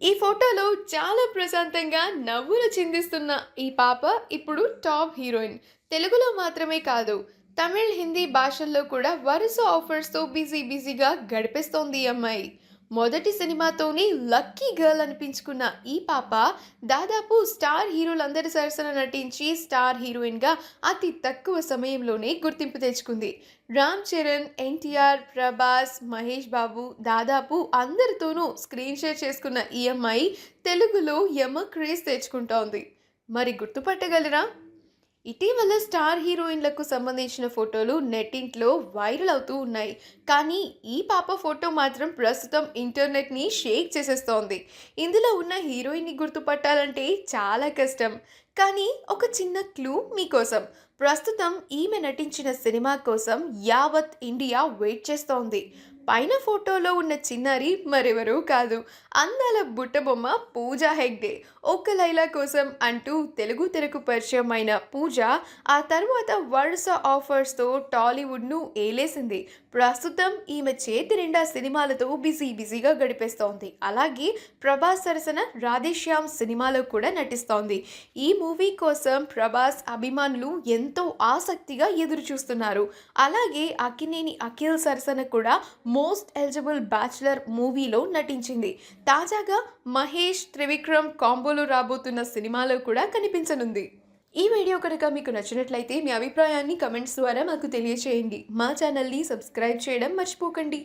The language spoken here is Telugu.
ఈ ఫోటోలో చాలా ప్రశాంతంగా నవ్వులు చిందిస్తున్న ఈ పాప ఇప్పుడు టాప్ హీరోయిన్. తెలుగులో మాత్రమే కాదు, తమిళ్, హిందీ భాషల్లో కూడా వరుస ఆఫర్స్‌తో బిజీగా గడిపేస్తోంది ఈ అమ్మాయి. మొదటి సినిమాతోనే లక్కీ గర్ల్ అనిపించుకున్న ఈ పాప దాదాపు స్టార్ హీరోలందరి సరసన నటించి స్టార్ హీరోయిన్‌గా అతి తక్కువ సమయంలోనే గుర్తింపు తెచ్చుకుంది. రామ్ చరణ్, ఎన్టీఆర్, ప్రభాస్, మహేష్ బాబు దాదాపు అందరితోనూ స్క్రీన్ షేర్ చేసుకున్న ఈ అమ్మాయి తెలుగులో యమ క్రేజ్ తెచ్చుకుంటోంది. మరి గుర్తుపట్టగలరా? ఇటీవల స్టార్ హీరోయిన్లకు సంబంధించిన ఫోటోలు నెట్టింట్లో వైరల్ అవుతూ ఉన్నాయి. కానీ ఈ పాప ఫోటో మాత్రం ప్రస్తుతం ఇంటర్నెట్ని షేక్ చేసేస్తోంది. ఇందులో ఉన్న హీరోయిన్ని గుర్తుపట్టాలంటే చాలా కష్టం. కానీ ఒక చిన్న క్లూ మీకోసం. ప్రస్తుతం ఈమె నటించిన సినిమా కోసం యావత్ ఇండియా వెయిట్ చేస్తోంది. పైన ఫోటోలో ఉన్న చిన్నారి మరెవరూ కాదు, అందాల బుట్టబొమ్మ పూజా హెగ్డే. ఒక్క లైలా కోసం అంటూ తెలుగు తెరకు పరిచయం అయిన పూజ ఆ తర్వాత వరుస ఆఫర్స్తో టాలీవుడ్ను ఏలేసింది. ప్రస్తుతం ఈమె చేతి నిండా సినిమాలతో బిజీగా గడిపేస్తోంది. అలాగే ప్రభాస్ సరసన రాధేశ్యామ్ సినిమాలో కూడా నటిస్తోంది. ఈ మూవీ కోసం ప్రభాస్ అభిమానులు ఎంతో ఆసక్తిగా ఎదురు చూస్తున్నారు. అలాగే అక్కినేని అఖిల్ సరసన కూడా మోస్ట్ ఎలిజిబుల్ బ్యాచులర్ మూవీలో నటించింది. తాజాగా మహేష్, త్రివిక్రమ్ కాంబోలో రాబోతున్న సినిమాలో కూడా కనిపించనుంది. ఈ వీడియో కనుక మీకు నచ్చినట్లయితే మీ అభిప్రాయాన్ని కమెంట్స్ ద్వారా మాకు తెలియచేయండి. మా ఛానల్ని సబ్స్క్రైబ్ చేయడం మర్చిపోకండి.